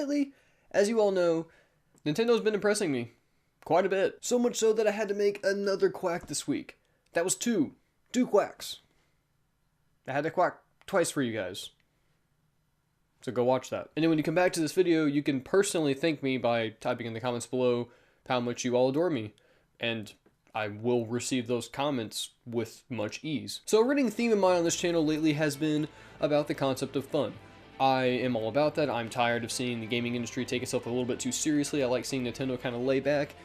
lately, as you all know, Nintendo's been impressing me quite a bit. So much so that I had to make another Quack this week. That was two Quacks. I had to quack twice for you guys. So go watch that. And then when you come back to this video, you can personally thank me by typing in the comments below how much you all adore me. And I will receive those comments with much ease. So a running theme of mine on this channel lately has been about the concept of fun. I am all about that. I'm tired of seeing the gaming industry take itself a little bit too seriously. I like seeing Nintendo kind of lay back,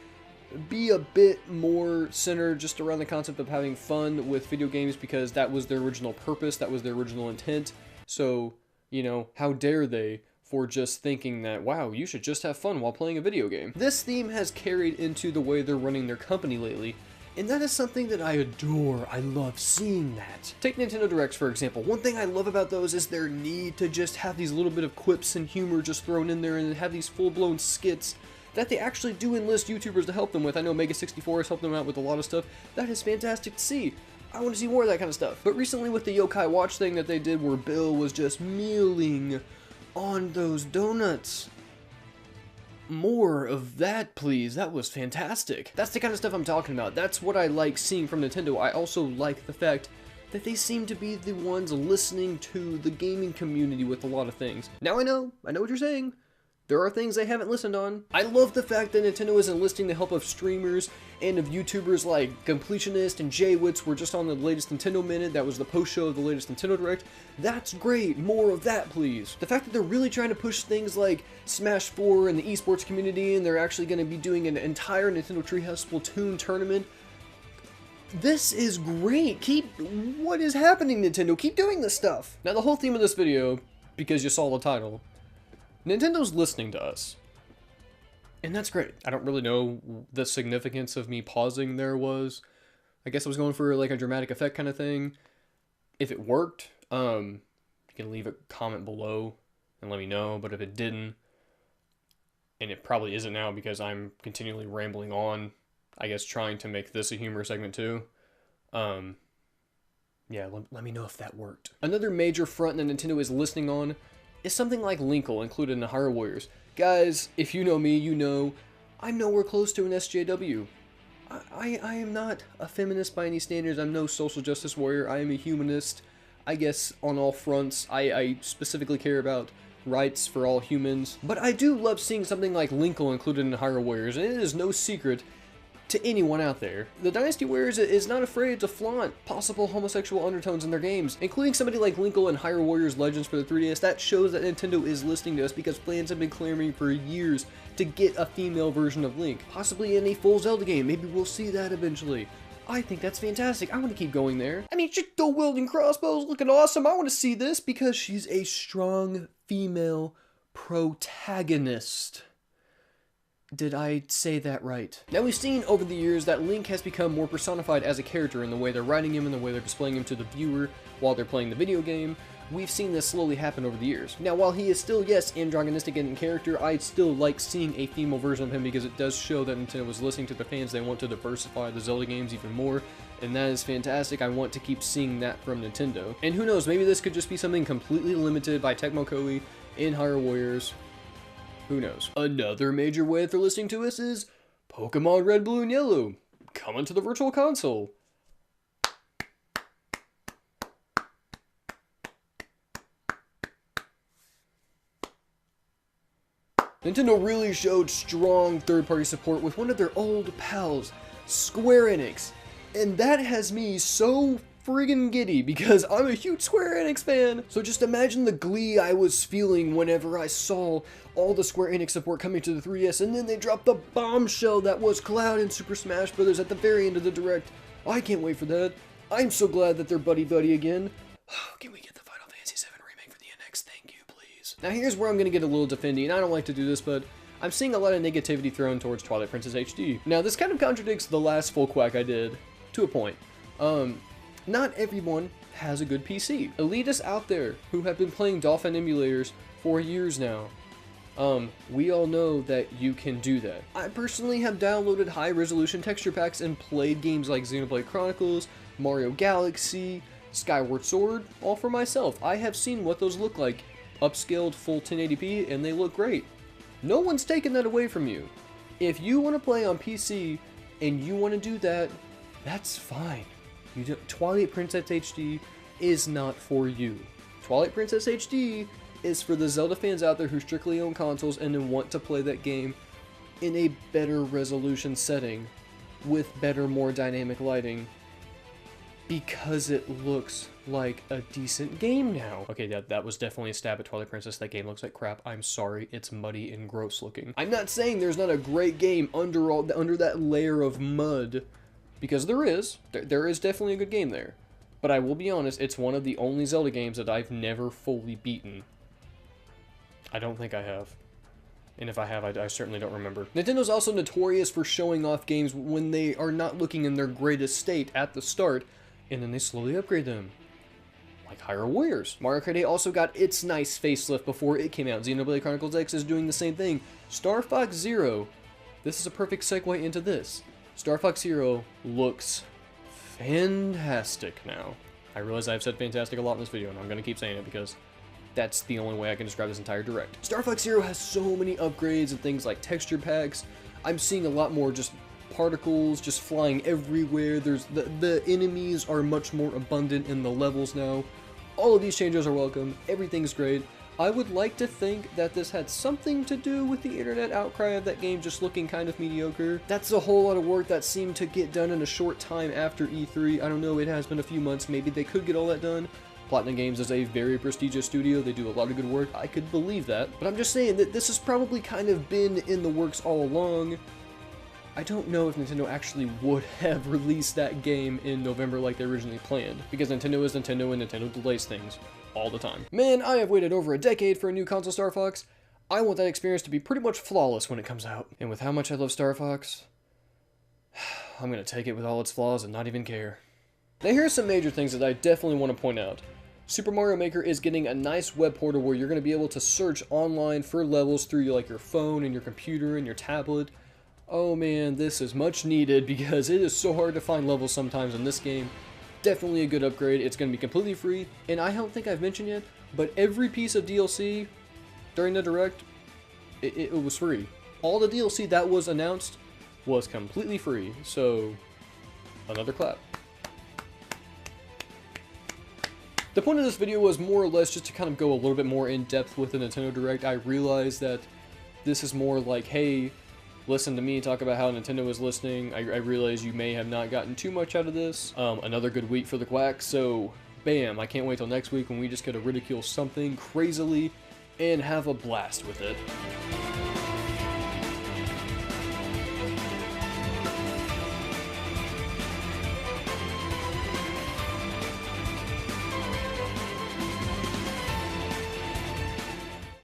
be a bit more centered just around the concept of having fun with video games, because that was their original purpose, that was their original intent. So, you know, how dare they for just thinking that, wow, you should just have fun while playing a video game. This theme has carried into the way they're running their company lately, and that is something that I adore. I love seeing that. Take Nintendo Directs, for example. One thing I love about those is their need to just have these little bit of quips and humor just thrown in there, and have these full-blown skits that they actually do enlist YouTubers to help them with. I know Mega64 has helped them out with a lot of stuff. That is fantastic to see. I want to see more of that kind of stuff. But recently with the Yokai Watch thing that they did, where Bill was just mealing on those donuts. More of that, please. That was fantastic. That's the kind of stuff I'm talking about. That's what I like seeing from Nintendo. I also like the fact that they seem to be the ones listening to the gaming community with a lot of things. Now I know what you're saying. There are things they haven't listened on. I love the fact that Nintendo is enlisting the help of streamers and of YouTubers like Completionist and Jaywitz. Were just on the latest Nintendo Minute. That was the post-show of the latest Nintendo Direct. That's great. More of that, please. The fact that they're really trying to push things like Smash 4 and the esports community, and they're actually going to be doing an entire Nintendo Treehouse Splatoon tournament. This is great. What is happening, Nintendo? Keep doing this stuff. Now, the whole theme of this video, because you saw the title, Nintendo's listening to us. And that's great. I don't really know the significance of me pausing there was. I guess I was going for like a dramatic effect kind of thing. If it worked, you can leave a comment below and let me know. But if it didn't, and it probably isn't now because I'm continually rambling on, I guess trying to make this a humor segment too. Yeah, let me know if that worked. Another major front that Nintendo is listening on is something like Linkle included in the Hyrule Warriors. Guys, if you know me, you know I'm nowhere close to an SJW. I am not a feminist by any standards. I'm no social justice warrior. I am a humanist, I guess, on all fronts. I specifically care about rights for all humans. But I do love seeing something like Linkle included in the Hyrule Warriors, and it is no secret to anyone out there. The Dynasty Warriors is not afraid to flaunt possible homosexual undertones in their games, including somebody like Linkle and Hyrule Warriors Legends for the 3DS. That shows that Nintendo is listening to us, because fans have been clamoring for years to get a female version of Link, possibly in a full Zelda game. Maybe we'll see that eventually. I think that's fantastic. I want to keep going there. I mean, she's still wielding crossbows, looking awesome. I want to see this because she's a strong female protagonist. Did I say that right? Now, we've seen over the years that Link has become more personified as a character in the way they're writing him and the way they're displaying him to the viewer while they're playing the video game. We've seen this slowly happen over the years. Now, while he is still, yes, androgynistic in character, I still like seeing a female version of him because it does show that Nintendo was listening to the fans. They want to diversify the Zelda games even more, and that is fantastic. I want to keep seeing that from Nintendo. And who knows, maybe this could just be something completely limited by Tecmo Koei in Hyrule Warriors. Who knows? Another major way they're listening to us is Pokemon Red, Blue, and Yellow coming to the Virtual Console. Nintendo really showed strong third-party support with one of their old pals, Square Enix. And that has me so friggin' giddy because I'm a huge Square Enix fan. So just imagine the glee I was feeling whenever I saw all the Square Enix support coming to the 3DS, and then they dropped the bombshell that was Cloud and Super Smash Bros. At the very end of the Direct. I can't wait for that. I'm so glad that they're buddy-buddy again. Can we get the Final Fantasy VII Remake for the NX? Thank you, please. Now here's where I'm gonna get a little defending, and I don't like to do this, but I'm seeing a lot of negativity thrown towards Twilight Princess HD. Now this kind of contradicts the last full Quack I did, to a point. Not everyone has a good PC. Elitists out there who have been playing Dolphin emulators for years now, we all know that you can do that. I personally have downloaded high-resolution texture packs and played games like Xenoblade Chronicles, Mario Galaxy, Skyward Sword, all for myself. I have seen what those look like, upscaled full 1080p, and they look great. No one's taking that away from you. If you want to play on PC and you want to do that, that's fine. Twilight Princess HD is not for you. Twilight Princess HD is for the Zelda fans out there who strictly own consoles and then want to play that game in a better resolution setting with better, more dynamic lighting, because it looks like a decent game now. Okay, that was definitely a stab at Twilight Princess. That game looks like crap. I'm sorry, it's muddy and gross looking. I'm not saying there's not a great game under that layer of mud, because there is. There is definitely a good game there. But I will be honest, it's one of the only Zelda games that I've never fully beaten. I don't think I have. And if I have, I certainly don't remember. Nintendo's also notorious for showing off games when they are not looking in their greatest state at the start, and then they slowly upgrade them. Like Hyrule Warriors. Mario Kart 8 also got its nice facelift before it came out. Xenoblade Chronicles X is doing the same thing. Star Fox Zero. This is a perfect segue into this. Star Fox Zero looks fantastic now. I realize I've said fantastic a lot in this video, and I'm going to keep saying it because that's the only way I can describe this entire direct. Star Fox Zero has so many upgrades and things like texture packs. I'm seeing a lot more just particles just flying everywhere. There's the enemies are much more abundant in the levels now. All of these changes are welcome. Everything's great. I would like to think that this had something to do with the internet outcry of that game just looking kind of mediocre. That's a whole lot of work that seemed to get done in a short time after E3. I don't know, it has been a few months. Maybe they could get all that done. Platinum Games is a very prestigious studio. They do a lot of good work. I could believe that. But I'm just saying that this has probably kind of been in the works all along. I don't know if Nintendo actually would have released that game in November like they originally planned, because Nintendo is Nintendo and Nintendo delays things all the time. Man, I have waited over a decade for a new console Star Fox. I want that experience to be pretty much flawless when it comes out. And with how much I love Star Fox, I'm gonna take it with all its flaws and not even care. Now here's some major things that I definitely want to point out. Super Mario Maker is getting a nice web portal where you're going to be able to search online for levels through like your phone and your computer and your tablet. Oh man, this is much needed because it is so hard to find levels sometimes in this game. Definitely a good upgrade. It's going to be completely free, and I don't think I've mentioned yet, but every piece of DLC during the Direct, it was free. All the DLC that was announced was completely free, so another clap. The point of this video was more or less just to kind of go a little bit more in depth with the Nintendo Direct. I realize that this is more like, hey, listen to me talk about how Nintendo is listening. I realize you may have not gotten too much out of this. Another good week for the Quack, so bam, I can't wait till next week when we just get to ridicule something crazily and have a blast with it.